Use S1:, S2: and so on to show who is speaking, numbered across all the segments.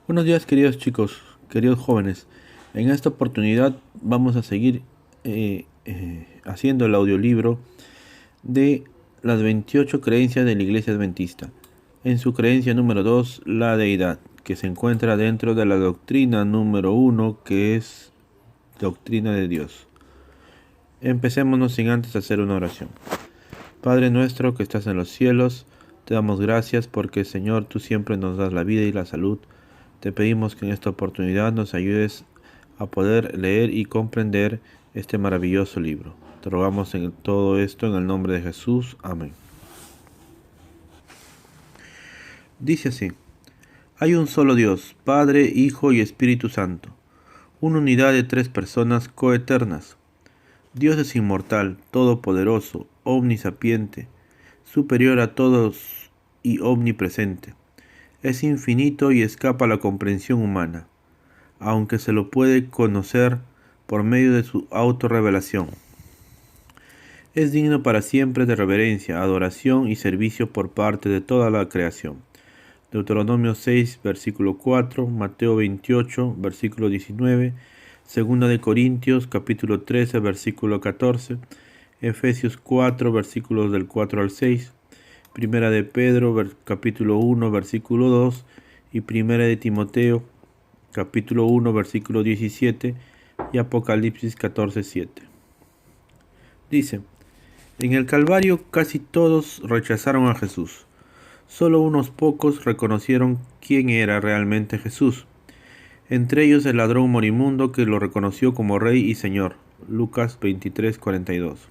S1: Buenos días, queridos chicos, queridos jóvenes. En esta oportunidad vamos a seguir haciendo el audiolibro de las 28 creencias de la Iglesia Adventista. En su creencia número 2, la deidad, que se encuentra dentro de la doctrina número 1, que es doctrina de Dios. Empecémonos sin antes hacer una oración. Padre nuestro que estás en los cielos, te damos gracias porque, Señor, tú siempre nos das la vida y la salud. Te pedimos que en esta oportunidad nos ayudes a poder leer y comprender este maravilloso libro. Te rogamos en todo esto en el nombre de Jesús. Amén. Dice así: hay un solo Dios, Padre, Hijo y Espíritu Santo, una unidad de tres personas coeternas. Dios es inmortal, todopoderoso, omnisapiente, superior a todos y omnipresente. Es infinito y escapa a la comprensión humana, aunque se lo puede conocer por medio de su autorrevelación. Es digno para siempre de reverencia, adoración y servicio por parte de toda la creación. Deuteronomio 6, versículo 4, Mateo 28, versículo 19, Segunda de Corintios, capítulo 13, versículo 14, Efesios 4, versículos del 4 al 6, Primera de Pedro, capítulo 1, versículo 2, y Primera de Timoteo, capítulo 1, versículo 17, y Apocalipsis 14, 7. Dice: en el Calvario casi todos rechazaron a Jesús. Solo unos pocos reconocieron quién era realmente Jesús. Entre ellos el ladrón moribundo que lo reconoció como Rey y Señor. Lucas 23, 42.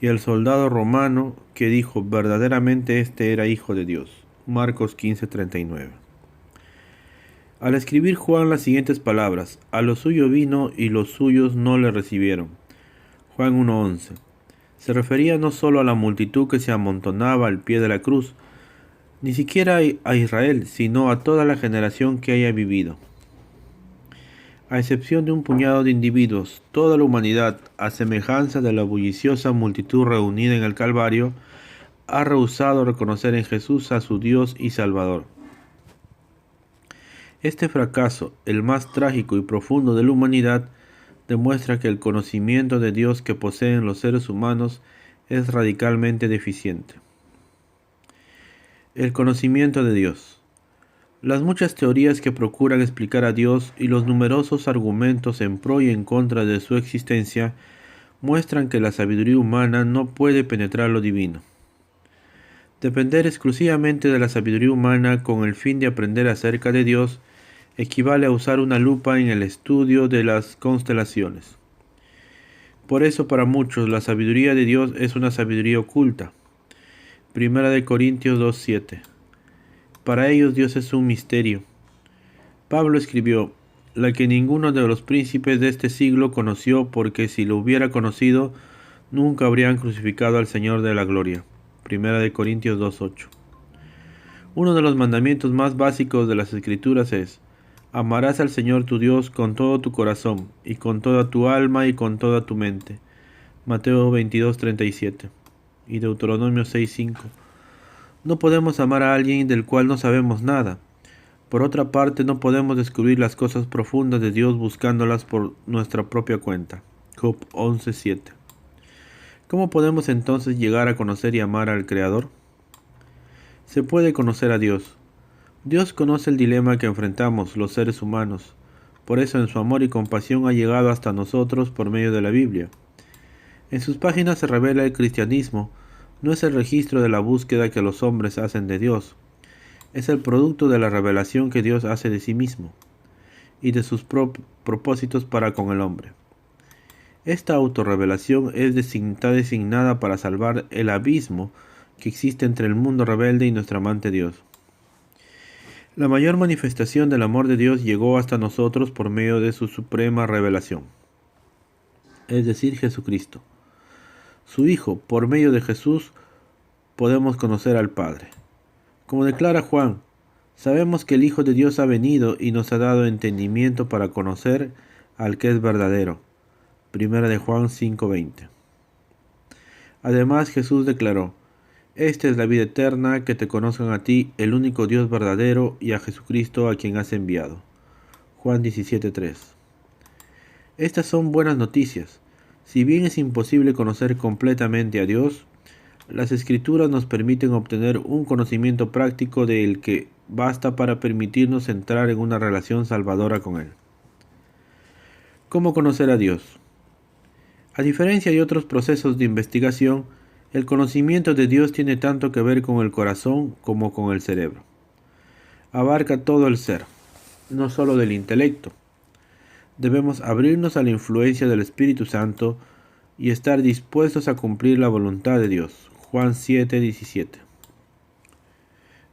S1: Y el soldado romano que dijo verdaderamente este era hijo de Dios. Marcos 15, 39. Al escribir Juan las siguientes palabras: a lo suyo vino y los suyos no le recibieron. Juan 1:11. Se refería no solo a la multitud que se amontonaba al pie de la cruz, ni siquiera a Israel, sino a toda la generación que haya vivido. A excepción de un puñado de individuos, toda la humanidad, a semejanza de la bulliciosa multitud reunida en el Calvario, ha rehusado reconocer en Jesús a su Dios y Salvador. Este fracaso, el más trágico y profundo de la humanidad, demuestra que el conocimiento de Dios que poseen los seres humanos es radicalmente deficiente. El conocimiento de Dios. Las muchas teorías que procuran explicar a Dios y los numerosos argumentos en pro y en contra de su existencia muestran que la sabiduría humana no puede penetrar lo divino. Depender exclusivamente de la sabiduría humana con el fin de aprender acerca de Dios equivale a usar una lupa en el estudio de las constelaciones. Por eso para muchos la sabiduría de Dios es una sabiduría oculta. Primera de Corintios 2:7. Para ellos Dios es un misterio. Pablo escribió: la que ninguno de los príncipes de este siglo conoció, porque si lo hubiera conocido, nunca habrían crucificado al Señor de la gloria. Primera de Corintios 2:8. Uno de los mandamientos más básicos de las Escrituras es: amarás al Señor tu Dios con todo tu corazón, y con toda tu alma, y con toda tu mente. Mateo 22:37 y Deuteronomio 6:5. No podemos amar a alguien del cual no sabemos nada. Por otra parte, no podemos descubrir las cosas profundas de Dios buscándolas por nuestra propia cuenta. Job 11:7. ¿Cómo podemos entonces llegar a conocer y amar al Creador? Se puede conocer a Dios. Dios conoce el dilema que enfrentamos los seres humanos. Por eso en su amor y compasión ha llegado hasta nosotros por medio de la Biblia. En sus páginas se revela el cristianismo. No es el registro de la búsqueda que los hombres hacen de Dios. Es el producto de la revelación que Dios hace de sí mismo y de sus propósitos para con el hombre. Esta autorrevelación está designada para salvar el abismo que existe entre el mundo rebelde y nuestro amante Dios. La mayor manifestación del amor de Dios llegó hasta nosotros por medio de su suprema revelación, es decir, Jesucristo. Su Hijo, por medio de Jesús, podemos conocer al Padre. Como declara Juan, sabemos que el Hijo de Dios ha venido y nos ha dado entendimiento para conocer al que es verdadero. Primera de Juan 5:20. Además, Jesús declaró: Esta es la vida eterna, que te conozcan a ti, el único Dios verdadero, y a Jesucristo a quien has enviado. Juan 17:3. Estas son buenas noticias. Si bien es imposible conocer completamente a Dios, las Escrituras nos permiten obtener un conocimiento práctico del que basta para permitirnos entrar en una relación salvadora con Él. ¿Cómo conocer a Dios? A diferencia de otros procesos de investigación, el conocimiento de Dios tiene tanto que ver con el corazón como con el cerebro. Abarca todo el ser, no solo del intelecto. Debemos abrirnos a la influencia del Espíritu Santo y estar dispuestos a cumplir la voluntad de Dios. Juan 7:17.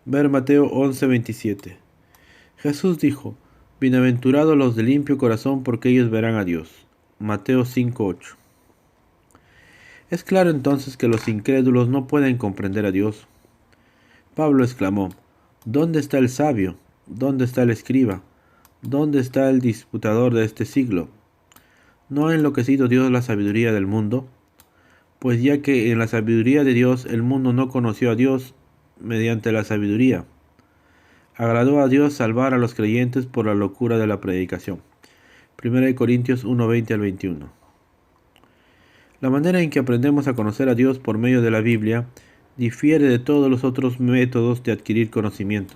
S1: Ver Mateo 11:27. Jesús dijo: Bienaventurados los de limpio corazón, porque ellos verán a Dios. Mateo 5:8. Es claro entonces que los incrédulos no pueden comprender a Dios. Pablo exclamó: ¿Dónde está el sabio? ¿Dónde está el escriba? ¿Dónde está el disputador de este siglo? ¿No ha enloquecido Dios la sabiduría del mundo? Pues ya que en la sabiduría de Dios el mundo no conoció a Dios mediante la sabiduría. Agradó a Dios salvar a los creyentes por la locura de la predicación. 1 Corintios 1:20 al 21. La manera en que aprendemos a conocer a Dios por medio de la Biblia difiere de todos los otros métodos de adquirir conocimiento.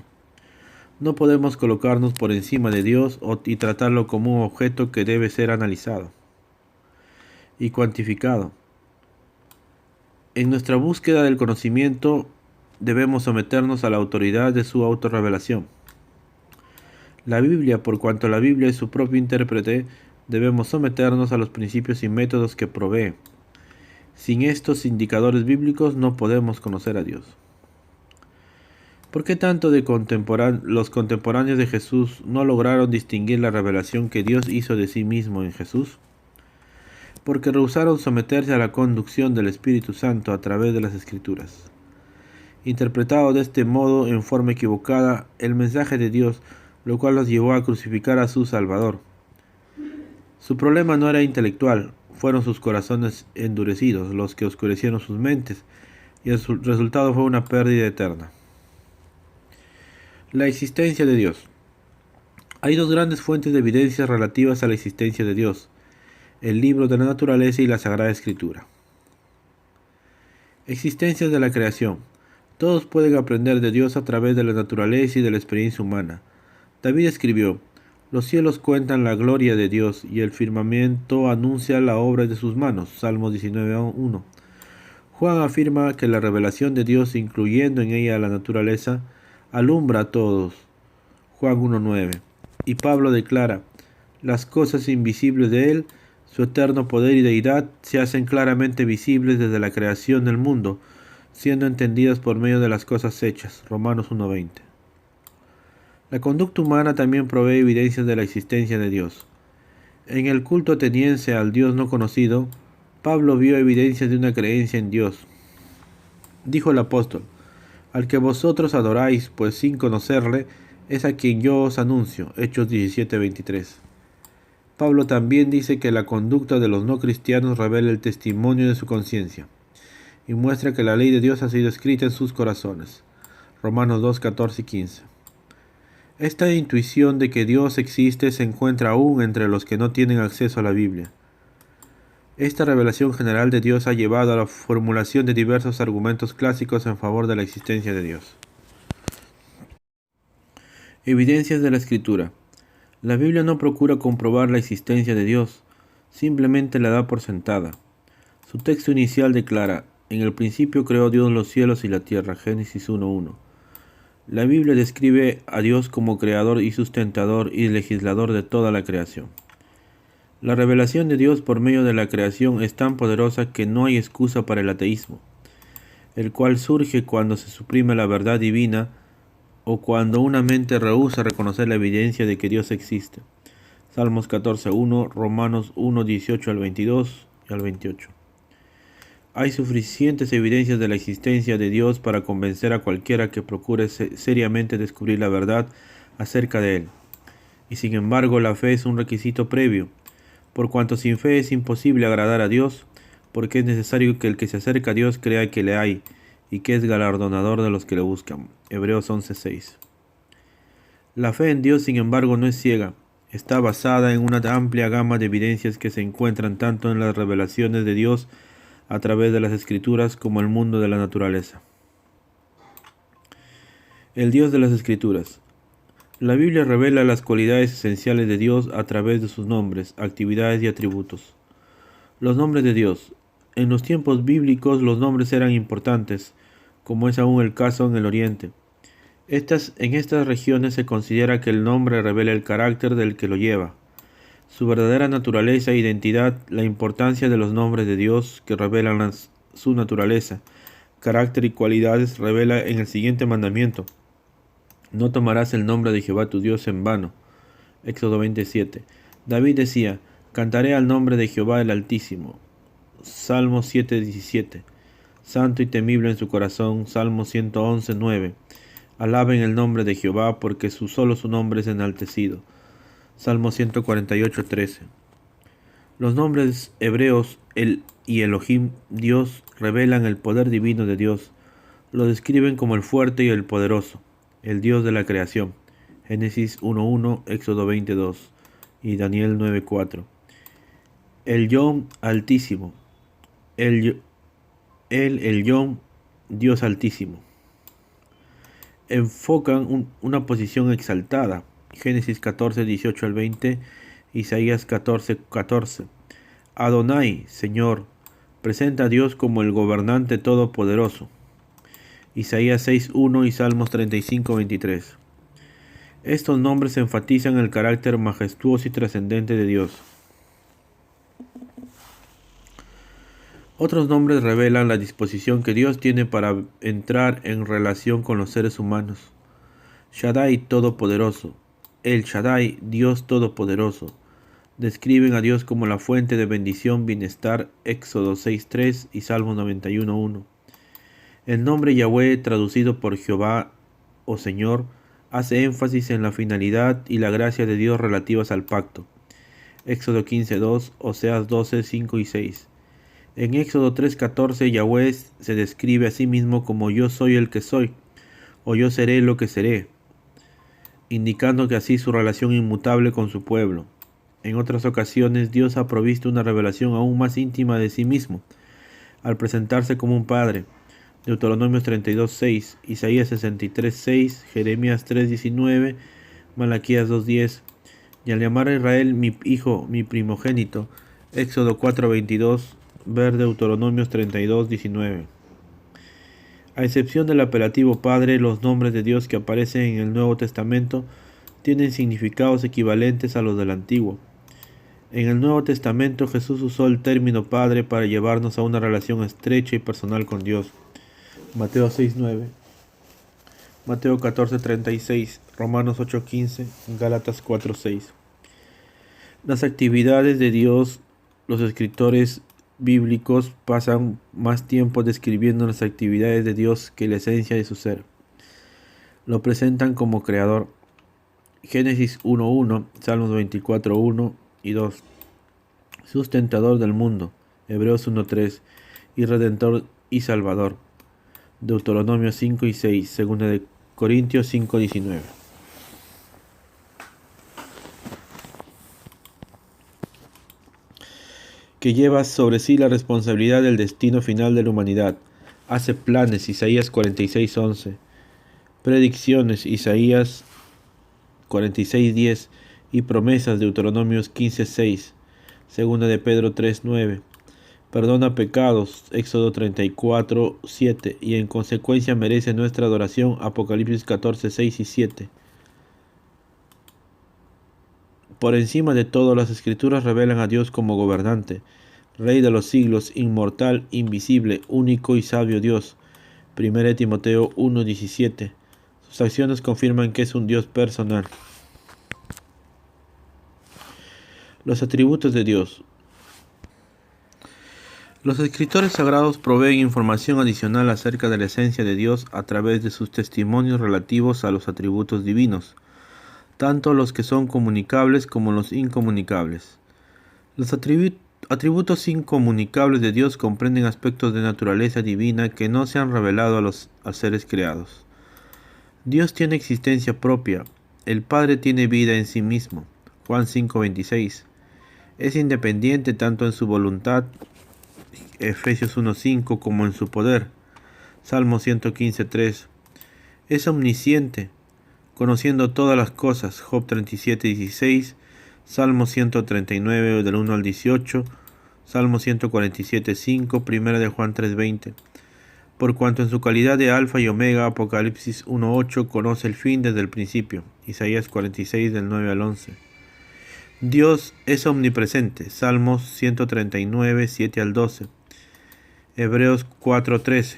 S1: No podemos colocarnos por encima de Dios y tratarlo como un objeto que debe ser analizado y cuantificado. En nuestra búsqueda del conocimiento debemos someternos a la autoridad de su autorrevelación. La Biblia, por cuanto la Biblia es su propio intérprete, debemos someternos a los principios y métodos que provee. Sin estos indicadores bíblicos no podemos conocer a Dios. ¿Por qué tanto de los contemporáneos de Jesús no lograron distinguir la revelación que Dios hizo de sí mismo en Jesús? Porque rehusaron someterse a la conducción del Espíritu Santo a través de las Escrituras. Interpretado de este modo en forma equivocada el mensaje de Dios, lo cual los llevó a crucificar a su Salvador. Su problema no era intelectual, fueron sus corazones endurecidos los que oscurecieron sus mentes, y el resultado fue una pérdida eterna. La existencia de Dios. Hay dos grandes fuentes de evidencias relativas a la existencia de Dios: el libro de la naturaleza y la Sagrada Escritura. Existencias de la creación. Todos pueden aprender de Dios a través de la naturaleza y de la experiencia humana. David escribió: Los cielos cuentan la gloria de Dios, y el firmamento anuncia la obra de sus manos. Salmos 19:1. Juan afirma que la revelación de Dios, incluyendo en ella la naturaleza, alumbra a todos. Juan 1:9. Y Pablo declara: Las cosas invisibles de Él, su eterno poder y deidad, se hacen claramente visibles desde la creación del mundo, siendo entendidas por medio de las cosas hechas. Romanos 1:20. La conducta humana también provee evidencias de la existencia de Dios. En el culto ateniense al Dios no conocido, Pablo vio evidencias de una creencia en Dios. Dijo el apóstol: Al que vosotros adoráis, pues sin conocerle, es a quien yo os anuncio. Hechos 17:23. Pablo también dice que la conducta de los no cristianos revela el testimonio de su conciencia y muestra que la ley de Dios ha sido escrita en sus corazones. Romanos 2:14 y 15. Esta intuición de que Dios existe se encuentra aún entre los que no tienen acceso a la Biblia. Esta revelación general de Dios ha llevado a la formulación de diversos argumentos clásicos en favor de la existencia de Dios. Evidencias de la Escritura. La Biblia no procura comprobar la existencia de Dios, simplemente la da por sentada. Su texto inicial declara: En el principio creó Dios los cielos y la tierra. Génesis 1:1. La Biblia describe a Dios como creador y sustentador y legislador de toda la creación. La revelación de Dios por medio de la creación es tan poderosa que no hay excusa para el ateísmo, el cual surge cuando se suprime la verdad divina o cuando una mente rehúsa reconocer la evidencia de que Dios existe. Salmos 14:1, Romanos 1:18 al 22 y al 28. Hay suficientes evidencias de la existencia de Dios para convencer a cualquiera que procure seriamente descubrir la verdad acerca de Él. Y sin embargo, la fe es un requisito previo, por cuanto sin fe es imposible agradar a Dios, porque es necesario que el que se acerca a Dios crea que le hay, y que es galardonador de los que le buscan. Hebreos 11:6. La fe en Dios, sin embargo, no es ciega. Está basada en una amplia gama de evidencias que se encuentran tanto en las revelaciones de Dios a través de las Escrituras como el mundo de la naturaleza. El Dios de las Escrituras. La Biblia revela las cualidades esenciales de Dios a través de sus nombres, actividades y atributos. Los nombres de Dios. En los tiempos bíblicos los nombres eran importantes, como es aún el caso en el Oriente. En estas regiones se considera que el nombre revela el carácter del que lo lleva, su verdadera naturaleza e identidad. La importancia de los nombres de Dios que revelan su naturaleza, carácter y cualidades revela en el siguiente mandamiento: no tomarás el nombre de Jehová tu Dios en vano. Éxodo 27. David decía: cantaré al nombre de Jehová el Altísimo. Salmo 7:17. Santo y temible en su corazón. Salmo 111:9. Alaben el nombre de Jehová, porque solo su nombre es enaltecido. Salmo 148:13. Los nombres hebreos El y Elohim, Dios, revelan el poder divino de Dios. Lo describen como el fuerte y el poderoso, el Dios de la creación. Génesis 1:1, Éxodo 20:2 y Daniel 9:4. El Yom Altísimo. El Yom, Dios Altísimo. Enfocan una posición exaltada. Génesis 14:18 al 20, Isaías 14:14. Adonai, Señor, presenta a Dios como el gobernante todopoderoso. Isaías 6:1 y Salmos 35:23. Estos nombres enfatizan el carácter majestuoso y trascendente de Dios. Otros nombres revelan la disposición que Dios tiene para entrar en relación con los seres humanos. Shaddai, Todopoderoso. El Shaddai, Dios Todopoderoso. Describen a Dios como la fuente de bendición, bienestar. Éxodo 6:3 y Salmo 91:1. El nombre Yahweh, traducido por Jehová o Señor, hace énfasis en la finalidad y la gracia de Dios relativas al pacto. Éxodo 15:2, Oseas 12:5 y 6. En Éxodo 3:14, Yahweh se describe a sí mismo como yo soy el que soy, o yo seré lo que seré, indicando que así su relación inmutable con su pueblo. En otras ocasiones, Dios ha provisto una revelación aún más íntima de sí mismo, al presentarse como un padre. Deuteronomios 32:6, Isaías 63:6, Jeremías 3:19, Malaquías 2:10, y al llamar a Israel mi hijo, mi primogénito. Éxodo 4:22, ver Deuteronomios 32:19. A excepción del apelativo Padre, los nombres de Dios que aparecen en el Nuevo Testamento tienen significados equivalentes a los del Antiguo. En el Nuevo Testamento Jesús usó el término Padre para llevarnos a una relación estrecha y personal con Dios. Mateo 6:9, Mateo 14:36, Romanos 8:15, Gálatas 4:6. Las actividades de Dios. Los escritores bíblicos pasan más tiempo describiendo las actividades de Dios que la esencia de su ser. Lo presentan como creador. Génesis 1:1, Salmos 24:1 y 2. Sustentador del mundo. Hebreos 1:3 y Redentor y Salvador. Deuteronomio 5 y 6, 2 de Corintios 5:19. Que lleva sobre sí la responsabilidad del destino final de la humanidad. Hace planes, Isaías 46:11. Predicciones, Isaías 46:10 y promesas, Deuteronomios 15:6, 2 de Pedro 3:9. Perdona pecados, Éxodo 34:7, y en consecuencia merece nuestra adoración, Apocalipsis 14:6 y 7. Por encima de todo, las Escrituras revelan a Dios como gobernante, Rey de los siglos, inmortal, invisible, único y sabio Dios. 1 Timoteo 1:17. Sus acciones confirman que es un Dios personal. Los atributos de Dios. Los escritores sagrados proveen información adicional acerca de la esencia de Dios a través de sus testimonios relativos a los atributos divinos, tanto los que son comunicables como los incomunicables. Los atributos incomunicables de Dios comprenden aspectos de naturaleza divina que no se han revelado a seres creados. Dios tiene existencia propia. El Padre tiene vida en sí mismo. Juan 5:26. Es independiente tanto en su voluntad, Efesios 1:5, como en su poder, Salmo 115:3. Es omnisciente, conociendo todas las cosas, Job 37:16, Salmo 139 del 1 al 18, Salmo 147:5, Primera de Juan 3:20. Por cuanto en su calidad de Alfa y Omega, Apocalipsis 1:8, conoce el fin desde el principio, Isaías 46 del 9 al 11. Dios es omnipresente, Salmos 139, 7 al 12, Hebreos 4:13,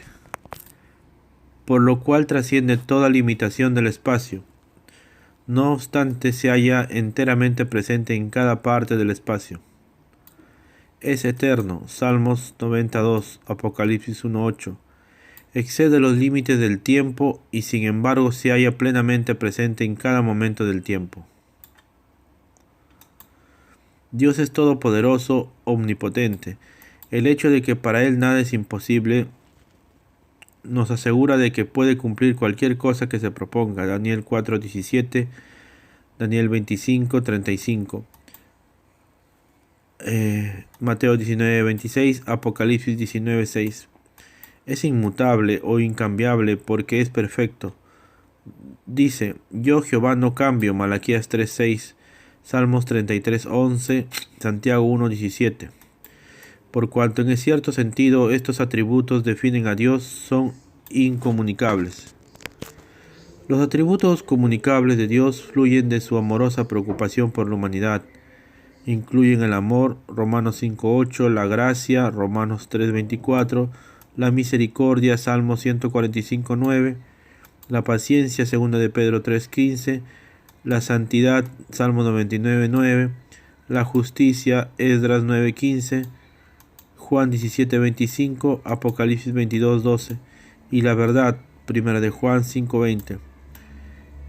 S1: por lo cual trasciende toda limitación del espacio. No obstante, se halla enteramente presente en cada parte del espacio. Es eterno, Salmos 92, Apocalipsis 1:8. Excede los límites del tiempo y sin embargo se halla plenamente presente en cada momento del tiempo. Dios es todopoderoso, omnipotente. El hecho de que para Él nada es imposible nos asegura de que puede cumplir cualquier cosa que se proponga. Daniel 4:17, Daniel 25:35, Mateo 19:26, Apocalipsis 19:6. Es inmutable o incambiable porque es perfecto. Dice, yo Jehová no cambio, Malaquías 3:6, Salmos 33:11, Santiago 1:17. Por cuanto en cierto sentido estos atributos definen a Dios, son incomunicables. Los atributos comunicables de Dios fluyen de su amorosa preocupación por la humanidad. Incluyen el amor, Romanos 5:8, la gracia, Romanos 3:24, la misericordia, Salmo 145:9, la paciencia, 2 de Pedro 3:15, la santidad, Salmo 99:9, la justicia, Esdras 9:15, Juan 17:25, Apocalipsis 22:12, y la verdad, 1 de Juan 5:20.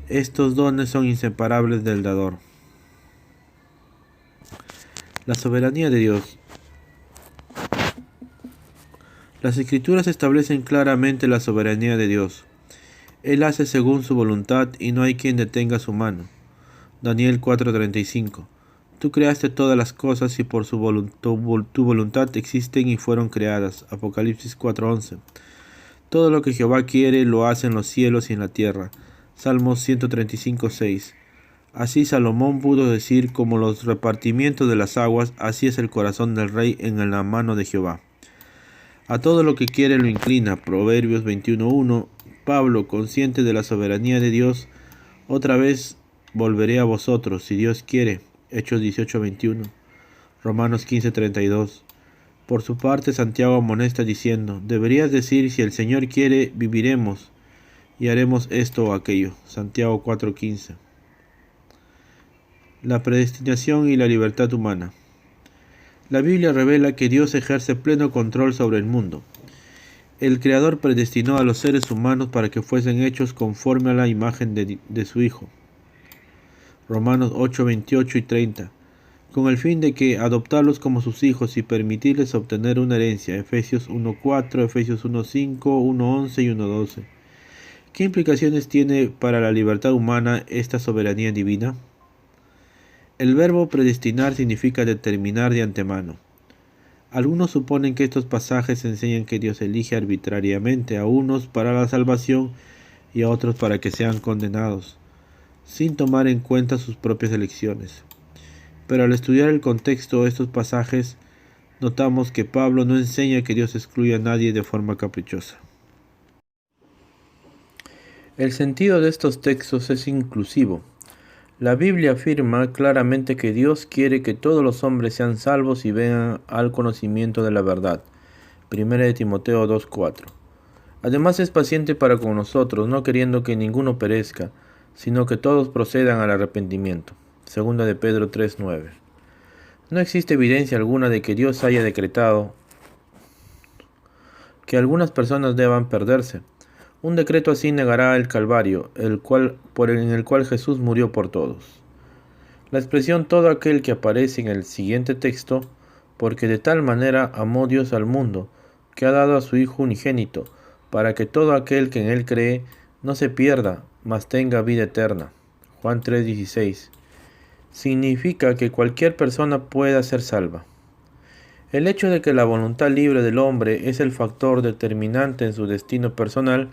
S1: Estos dones son inseparables del dador. La soberanía de Dios. Las Escrituras establecen claramente la soberanía de Dios. Él hace según su voluntad y no hay quien detenga su mano. Daniel 4:35. Tú creaste todas las cosas y por tu voluntad existen y fueron creadas. Apocalipsis 4:11. Todo lo que Jehová quiere lo hace en los cielos y en la tierra. Salmos 135:6. Así Salomón pudo decir, como los repartimientos de las aguas, así es el corazón del rey en la mano de Jehová. A todo lo que quiere lo inclina. Proverbios 21:1. Pablo, consciente de la soberanía de Dios, otra vez volveré a vosotros, si Dios quiere. Hechos 18:21. Romanos 15:32. Por su parte, Santiago amonesta diciendo, deberías decir, si el Señor quiere, viviremos y haremos esto o aquello. Santiago 4:15. La predestinación y la libertad humana. La Biblia revela que Dios ejerce pleno control sobre el mundo. El Creador predestinó a los seres humanos para que fuesen hechos conforme a la imagen de su Hijo. Romanos 8:28 y 30. Con el fin de que adoptarlos como sus hijos y permitirles obtener una herencia. Efesios 1:4, Efesios 1:5, 1:11 y 1:12. ¿Qué implicaciones tiene para la libertad humana esta soberanía divina? El verbo predestinar significa determinar de antemano. Algunos suponen que estos pasajes enseñan que Dios elige arbitrariamente a unos para la salvación y a otros para que sean condenados, sin tomar en cuenta sus propias elecciones. Pero al estudiar el contexto de estos pasajes, notamos que Pablo no enseña que Dios excluya a nadie de forma caprichosa. El sentido de estos textos es inclusivo. La Biblia afirma claramente que Dios quiere que todos los hombres sean salvos y vengan al conocimiento de la verdad. 1 de Timoteo 2:4. Además es paciente para con nosotros, no queriendo que ninguno perezca, sino que todos procedan al arrepentimiento. 2 de Pedro 3:9. No existe evidencia alguna de que Dios haya decretado que algunas personas deban perderse. Un decreto así negará el Calvario, en el cual Jesús murió por todos. La expresión todo aquel que aparece en el siguiente texto porque de tal manera amó Dios al mundo, que ha dado a su Hijo unigénito, para que todo aquel que en él cree no se pierda, mas tenga vida eterna. Juan 3:16. Significa que cualquier persona pueda ser salva. El hecho de que la voluntad libre del hombre es el factor determinante en su destino personal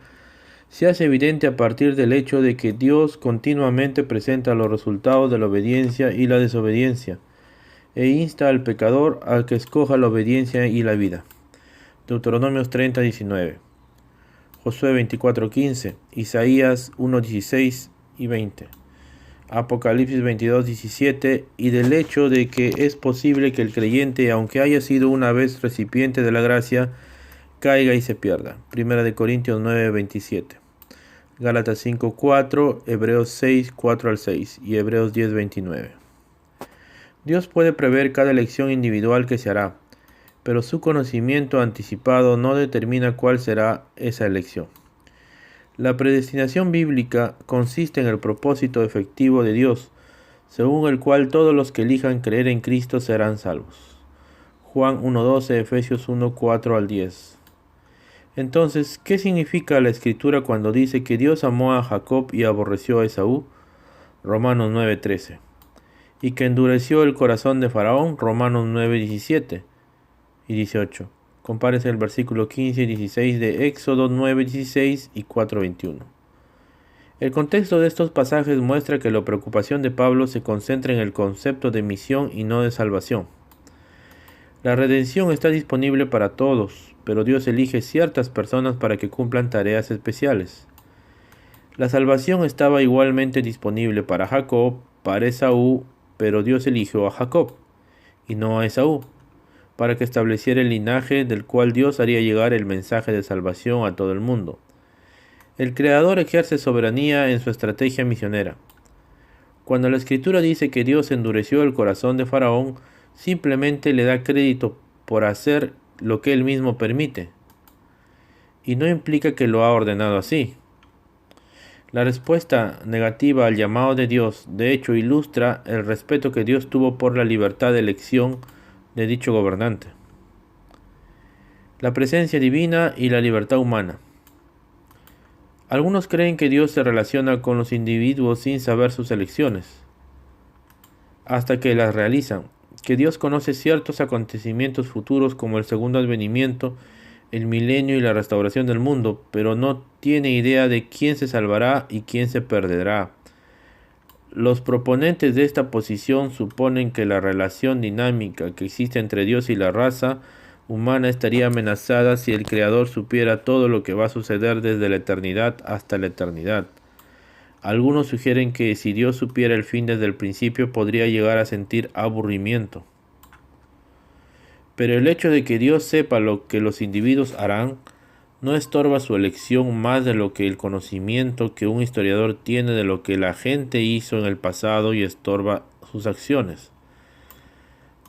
S1: se hace evidente a partir del hecho de que Dios continuamente presenta los resultados de la obediencia y la desobediencia, e insta al pecador a que escoja la obediencia y la vida. Deuteronomios 30:19, Josué 24:15, Isaías 1:16 y 20, Apocalipsis 22:17, y del hecho de que es posible que el creyente, aunque haya sido una vez recipiente de la gracia, caiga y se pierda. 1 Corintios 9:27, Gálatas 5:4, Hebreos 6:4-6 y Hebreos 10:29. Dios puede prever cada elección individual que se hará, pero su conocimiento anticipado no determina cuál será esa elección. La predestinación bíblica consiste en el propósito efectivo de Dios, según el cual todos los que elijan creer en Cristo serán salvos. Juan 1:12, Efesios 1:4-10. Entonces, ¿qué significa la Escritura cuando dice que Dios amó a Jacob y aborreció a Esaú? Romanos 9:13. Y que endureció el corazón de Faraón, Romanos 9:17 y 18. Compárese el versículo 15 y 16 de Éxodo 9:16 y 4:21. El contexto de estos pasajes muestra que la preocupación de Pablo se concentra en el concepto de misión y no de salvación. La redención está disponible para todos, pero Dios elige ciertas personas para que cumplan tareas especiales. La salvación estaba igualmente disponible para Jacob, para Esaú, pero Dios eligió a Jacob y no a Esaú, para que estableciera el linaje del cual Dios haría llegar el mensaje de salvación a todo el mundo. El Creador ejerce soberanía en su estrategia misionera. Cuando la Escritura dice que Dios endureció el corazón de Faraón, simplemente le da crédito por hacer lo que él mismo permite, y no implica que lo ha ordenado así. La respuesta negativa al llamado de Dios, de hecho, ilustra el respeto que Dios tuvo por la libertad de elección de dicho gobernante. La presencia divina y la libertad humana. Algunos creen que Dios se relaciona con los individuos sin saber sus elecciones, hasta que las realizan, que Dios conoce ciertos acontecimientos futuros como el segundo advenimiento, el milenio y la restauración del mundo, pero no tiene idea de quién se salvará y quién se perderá. Los proponentes de esta posición suponen que la relación dinámica que existe entre Dios y la raza humana estaría amenazada si el Creador supiera todo lo que va a suceder desde la eternidad hasta la eternidad. Algunos sugieren que si Dios supiera el fin desde el principio podría llegar a sentir aburrimiento. Pero el hecho de que Dios sepa lo que los individuos harán no estorba su elección más de lo que el conocimiento que un historiador tiene de lo que la gente hizo en el pasado y estorba sus acciones.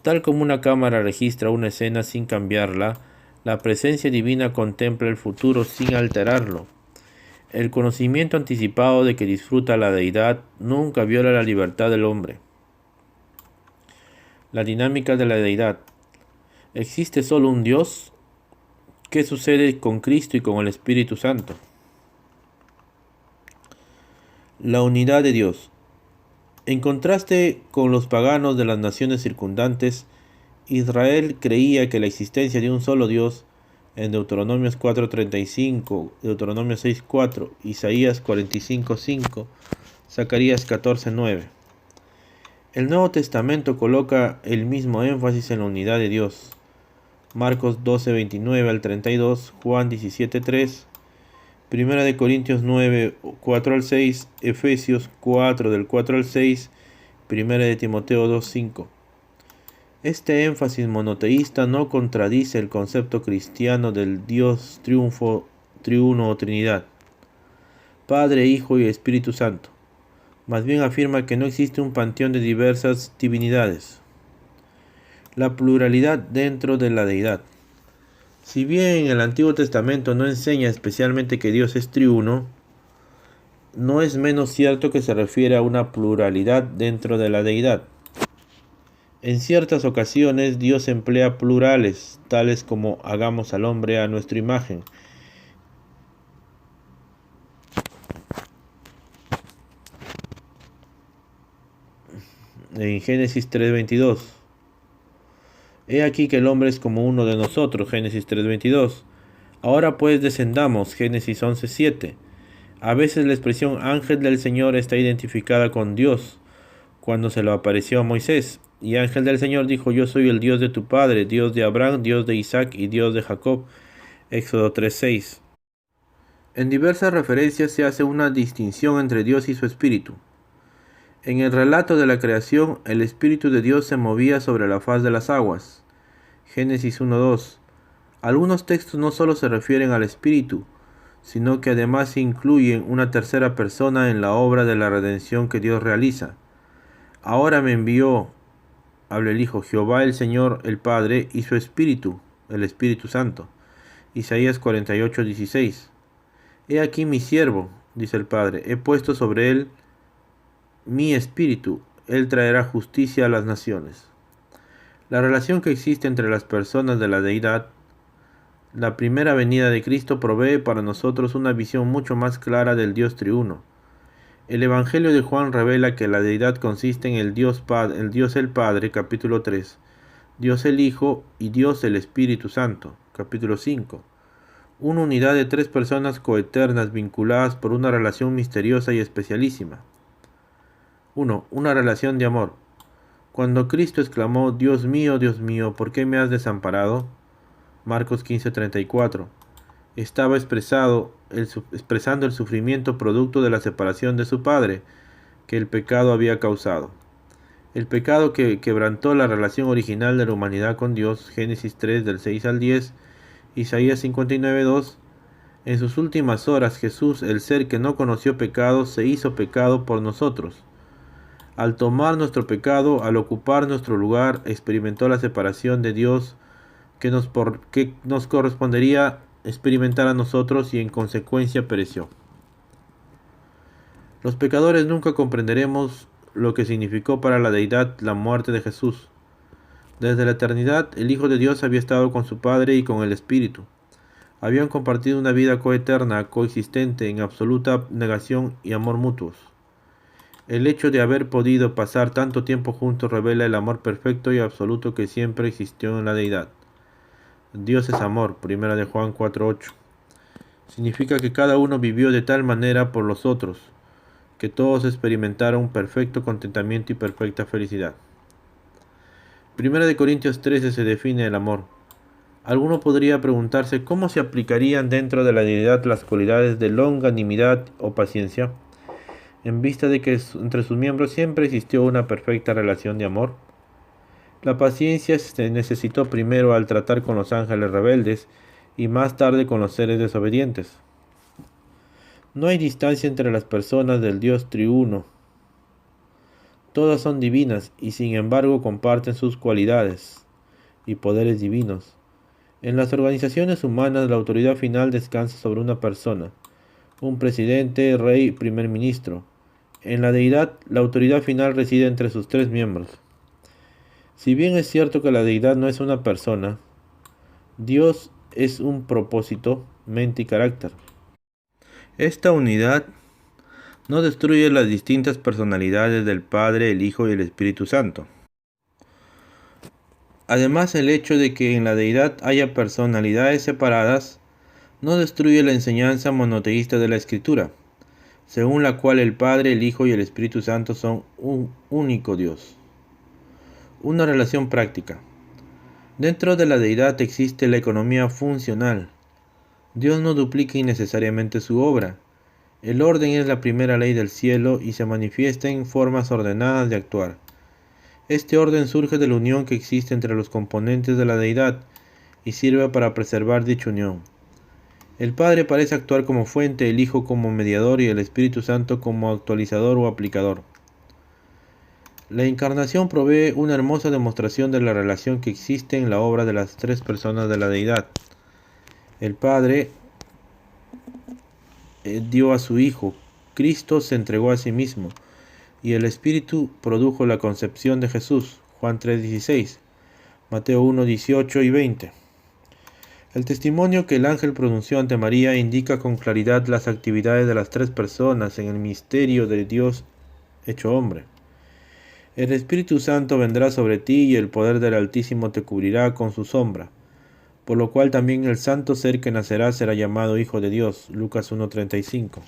S1: Tal como una cámara registra una escena sin cambiarla, la presencia divina contempla el futuro sin alterarlo. El conocimiento anticipado de que disfruta la deidad nunca viola la libertad del hombre. La dinámica de la deidad. ¿Existe solo un Dios? ¿Qué sucede con Cristo y con el Espíritu Santo? La unidad de Dios. En contraste con los paganos de las naciones circundantes, Israel creía que la existencia de un solo Dios, en Deuteronomios 4:35, Deuteronomio 6:4, Isaías 45:5, Zacarías 14:9. El Nuevo Testamento coloca el mismo énfasis en la unidad de Dios. Marcos 12:29-32, Juan 17:3, 1 Corintios 9:4-6, Efesios 4:4-6, 1 Timoteo 2:5. Este énfasis monoteísta no contradice el concepto cristiano del Dios triuno o Trinidad, Padre, Hijo y Espíritu Santo. Más bien afirma que no existe un panteón de diversas divinidades. La pluralidad dentro de la deidad. Si bien el Antiguo Testamento no enseña especialmente que Dios es triuno, no es menos cierto que se refiere a una pluralidad dentro de la deidad. En ciertas ocasiones Dios emplea plurales, tales como hagamos al hombre a nuestra imagen. En Génesis 3:22. He aquí que el hombre es como uno de nosotros, Génesis 3:22. Ahora pues descendamos, Génesis 11:7. A veces la expresión ángel del Señor está identificada con Dios, cuando se lo apareció a Moisés. Y ángel del Señor dijo: yo soy el Dios de tu padre, Dios de Abraham, Dios de Isaac y Dios de Jacob. Éxodo 3:6. En diversas referencias se hace una distinción entre Dios y su espíritu. En el relato de la creación, el espíritu de Dios se movía sobre la faz de las aguas. Génesis 1:2. Algunos textos no solo se refieren al espíritu, sino que además incluyen una tercera persona en la obra de la redención que Dios realiza. Ahora me envió, habla el Hijo, Jehová el Señor, el Padre, y su Espíritu, el Espíritu Santo. Isaías 48:16. He aquí mi siervo, dice el Padre, he puesto sobre él mi espíritu, él traerá justicia a las naciones. La relación que existe entre las personas de la deidad, la primera venida de Cristo provee para nosotros una visión mucho más clara del Dios triuno. El Evangelio de Juan revela que la deidad consiste en el Dios el Padre, capítulo 3, Dios el Hijo y Dios el Espíritu Santo, capítulo 5. Una unidad de tres personas coeternas vinculadas por una relación misteriosa y especialísima. 1. Una relación de amor. Cuando Cristo exclamó: Dios mío, ¿por qué me has desamparado? Marcos 15:34. Estaba expresando el sufrimiento producto de la separación de su Padre, que el pecado había causado. El pecado que quebrantó la relación original de la humanidad con Dios, Génesis 3 del 6 al 10, Isaías 59:2. En sus últimas horas Jesús, el ser que no conoció pecado, se hizo pecado por nosotros. Al tomar nuestro pecado, al ocupar nuestro lugar, experimentó la separación de Dios que nos correspondería experimentar a nosotros, y en consecuencia pereció. Los pecadores nunca comprenderemos lo que significó para la deidad la muerte de Jesús. Desde la eternidad, el Hijo de Dios había estado con su Padre y con el Espíritu. Habían compartido una vida coeterna, coexistente, en absoluta negación y amor mutuos. El hecho de haber podido pasar tanto tiempo juntos revela el amor perfecto y absoluto que siempre existió en la deidad. Dios es amor, 1 de Juan 4:8. Significa que cada uno vivió de tal manera por los otros, que todos experimentaron perfecto contentamiento y perfecta felicidad. 1 de Corintios 13 se define el amor. Alguno podría preguntarse cómo se aplicarían dentro de la deidad las cualidades de longanimidad o paciencia, en vista de que entre sus miembros siempre existió una perfecta relación de amor. La paciencia se necesitó primero al tratar con los ángeles rebeldes y más tarde con los seres desobedientes. No hay distancia entre las personas del Dios triuno. Todas son divinas y sin embargo comparten sus cualidades y poderes divinos. En las organizaciones humanas la autoridad final descansa sobre una persona, un presidente, rey, primer ministro. En la deidad, la autoridad final reside entre sus tres miembros. Si bien es cierto que la deidad no es una persona, Dios es un propósito, mente y carácter. Esta unidad no destruye las distintas personalidades del Padre, el Hijo y el Espíritu Santo. Además, el hecho de que en la deidad haya personalidades separadas no destruye la enseñanza monoteísta de la Escritura, según la cual el Padre, el Hijo y el Espíritu Santo son un único Dios. Una relación práctica. Dentro de la deidad existe la economía funcional. Dios no duplica innecesariamente su obra. El orden es la primera ley del cielo y se manifiesta en formas ordenadas de actuar. Este orden surge de la unión que existe entre los componentes de la deidad y sirve para preservar dicha unión. El Padre parece actuar como fuente, el Hijo como mediador y el Espíritu Santo como actualizador o aplicador. La encarnación provee una hermosa demostración de la relación que existe en la obra de las tres personas de la deidad. El Padre dio a su Hijo, Cristo se entregó a sí mismo, y el Espíritu produjo la concepción de Jesús, Juan 3:16, Mateo 1:18 y 20. El testimonio que el ángel pronunció ante María indica con claridad las actividades de las tres personas en el misterio de Dios hecho hombre. El Espíritu Santo vendrá sobre ti y el poder del Altísimo te cubrirá con su sombra, por lo cual también el santo ser que nacerá será llamado Hijo de Dios. Lucas 1:35.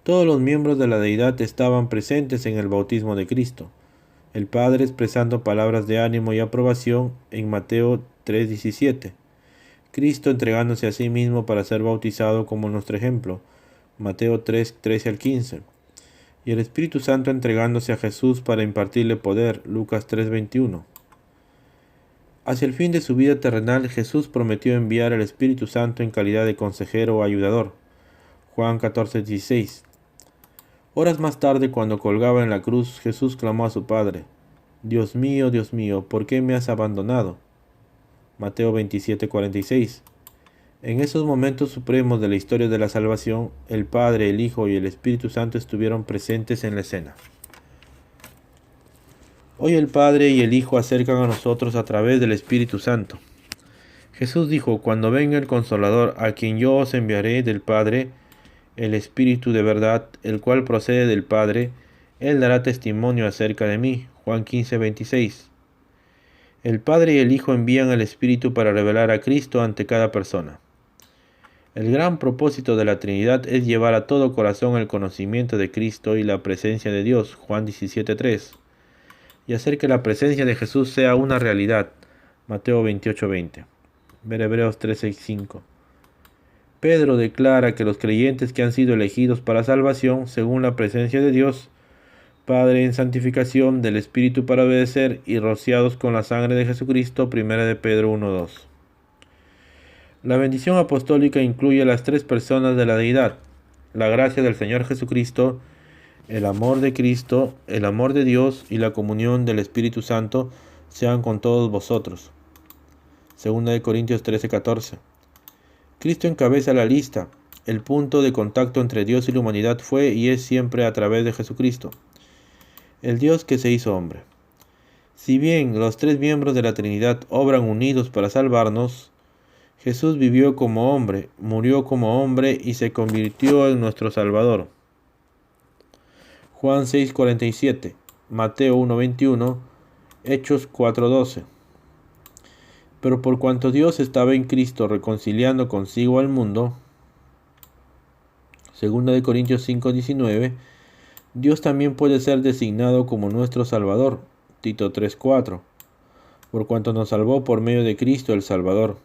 S1: Todos los miembros de la deidad estaban presentes en el bautismo de Cristo, el Padre expresando palabras de ánimo y aprobación en Mateo 3:17, Cristo entregándose a sí mismo para ser bautizado como nuestro ejemplo, Mateo 3:13 al 15, y el Espíritu Santo entregándose a Jesús para impartirle poder, Lucas 3:21. Hacia el fin de su vida terrenal, Jesús prometió enviar al Espíritu Santo en calidad de consejero o ayudador, Juan 14:16. Horas más tarde, cuando colgaba en la cruz, Jesús clamó a su Padre: Dios mío, ¿por qué me has abandonado? Mateo 27:46. En esos momentos supremos de la historia de la salvación, el Padre, el Hijo y el Espíritu Santo estuvieron presentes en la escena. Hoy el Padre y el Hijo acercan a nosotros a través del Espíritu Santo. Jesús dijo: cuando venga el Consolador, a quien yo os enviaré del Padre, el Espíritu de verdad, el cual procede del Padre, Él dará testimonio acerca de mí. Juan 15:26. El Padre y el Hijo envían al Espíritu para revelar a Cristo ante cada persona. El gran propósito de la Trinidad es llevar a todo corazón el conocimiento de Cristo y la presencia de Dios. Juan 17:3. Y hacer que la presencia de Jesús sea una realidad. Mateo 28:20. Ver Hebreos 3:5. Pedro declara que los creyentes que han sido elegidos para salvación, según la presencia de Dios, Padre en santificación del Espíritu para obedecer y rociados con la sangre de Jesucristo, 1 de Pedro 1:2. La bendición apostólica incluye a las tres personas de la deidad: la gracia del Señor Jesucristo, el amor de Cristo, el amor de Dios y la comunión del Espíritu Santo sean con todos vosotros. 2 de Corintios 13:14. Cristo encabeza la lista. El punto de contacto entre Dios y la humanidad fue y es siempre a través de Jesucristo, el Dios que se hizo hombre. Si bien los tres miembros de la Trinidad obran unidos para salvarnos, Jesús vivió como hombre, murió como hombre y se convirtió en nuestro Salvador. Juan 6:47, Mateo 1:21, Hechos 4:12. Pero por cuanto Dios estaba en Cristo reconciliando consigo al mundo, 2 de Corintios 5:19, Dios también puede ser designado como nuestro Salvador, Tito 3:4, por cuanto nos salvó por medio de Cristo el Salvador,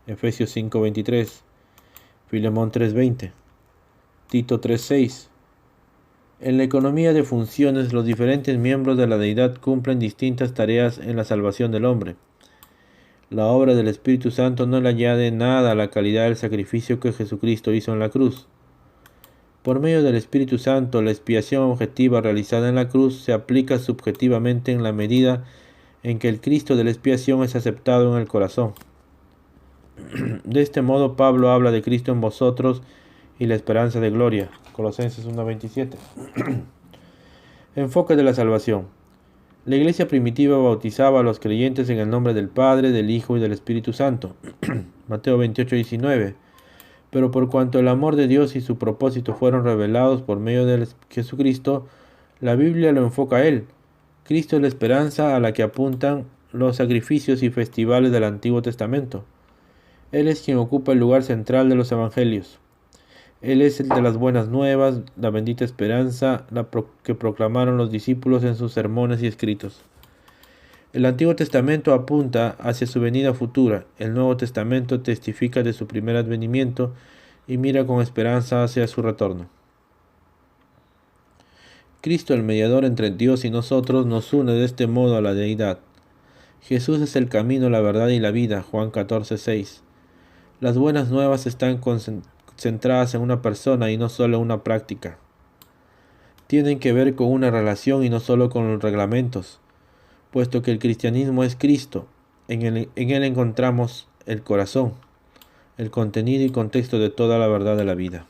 S1: Efesios 5:23, Filemón 3:20, Tito 3:6. En la economía de funciones, los diferentes miembros de la deidad cumplen distintas tareas en la salvación del hombre. La obra del Espíritu Santo no le añade nada a la calidad del sacrificio que Jesucristo hizo en la cruz. Por medio del Espíritu Santo, la expiación objetiva realizada en la cruz se aplica subjetivamente en la medida en que el Cristo de la expiación es aceptado en el corazón. De este modo, Pablo habla de Cristo en vosotros y la esperanza de gloria. Colosenses 1:27. Enfoque de la salvación. La iglesia primitiva bautizaba a los creyentes en el nombre del Padre, del Hijo y del Espíritu Santo. Mateo 28:19. Pero por cuanto el amor de Dios y su propósito fueron revelados por medio de Jesucristo, la Biblia lo enfoca a Él. Cristo es la esperanza a la que apuntan los sacrificios y festivales del Antiguo Testamento. Él es quien ocupa el lugar central de los evangelios. Él es el de las buenas nuevas, la bendita esperanza que proclamaron los discípulos en sus sermones y escritos. El Antiguo Testamento apunta hacia su venida futura, el Nuevo Testamento testifica de su primer advenimiento y mira con esperanza hacia su retorno. Cristo, el mediador entre Dios y nosotros, nos une de este modo a la deidad. Jesús es el camino, la verdad y la vida. Juan 14:6. Las buenas nuevas están centradas en una persona y no solo en una práctica. Tienen que ver con una relación y no solo con los reglamentos, puesto que el cristianismo es Cristo. En él encontramos el corazón, el contenido y contexto de toda la verdad de la vida.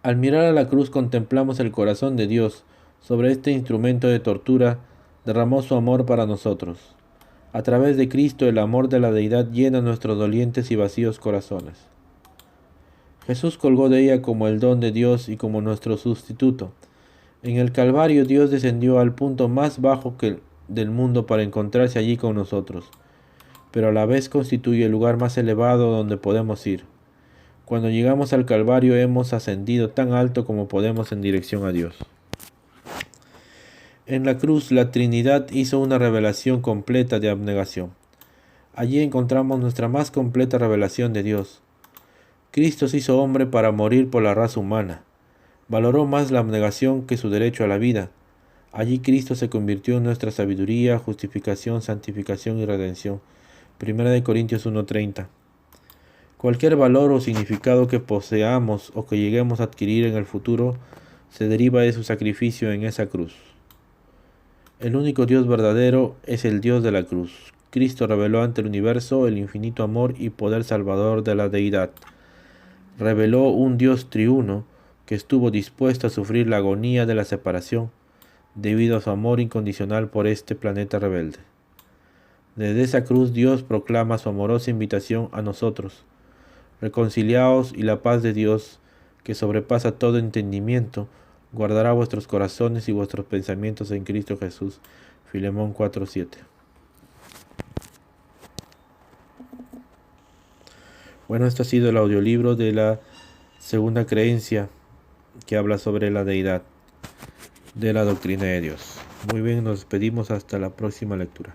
S1: Al mirar a la cruz contemplamos el corazón de Dios, sobre este instrumento de tortura, derramó su amor para nosotros. A través de Cristo el amor de la deidad llena nuestros dolientes y vacíos corazones. Jesús colgó de ella como el don de Dios y como nuestro sustituto. En el Calvario Dios descendió al punto más bajo del mundo para encontrarse allí con nosotros, pero a la vez constituye el lugar más elevado donde podemos ir. Cuando llegamos al Calvario hemos ascendido tan alto como podemos en dirección a Dios. En la cruz la Trinidad hizo una revelación completa de abnegación. Allí encontramos nuestra más completa revelación de Dios. Cristo se hizo hombre para morir por la raza humana. Valoró más la abnegación que su derecho a la vida. Allí Cristo se convirtió en nuestra sabiduría, justificación, santificación y redención. 1 Corintios 1:30. Cualquier valor o significado que poseamos o que lleguemos a adquirir en el futuro se deriva de su sacrificio en esa cruz. El único Dios verdadero es el Dios de la cruz. Cristo reveló ante el universo el infinito amor y poder salvador de la deidad. Reveló un Dios triuno que estuvo dispuesto a sufrir la agonía de la separación debido a su amor incondicional por este planeta rebelde. Desde esa cruz Dios proclama su amorosa invitación a nosotros. Reconciliaos y la paz de Dios, que sobrepasa todo entendimiento, guardará vuestros corazones y vuestros pensamientos en Cristo Jesús. Filemón 4:7. Bueno, este ha sido el audiolibro de la segunda creencia que habla sobre la deidad de la doctrina de Dios. Muy bien, nos despedimos hasta la próxima lectura.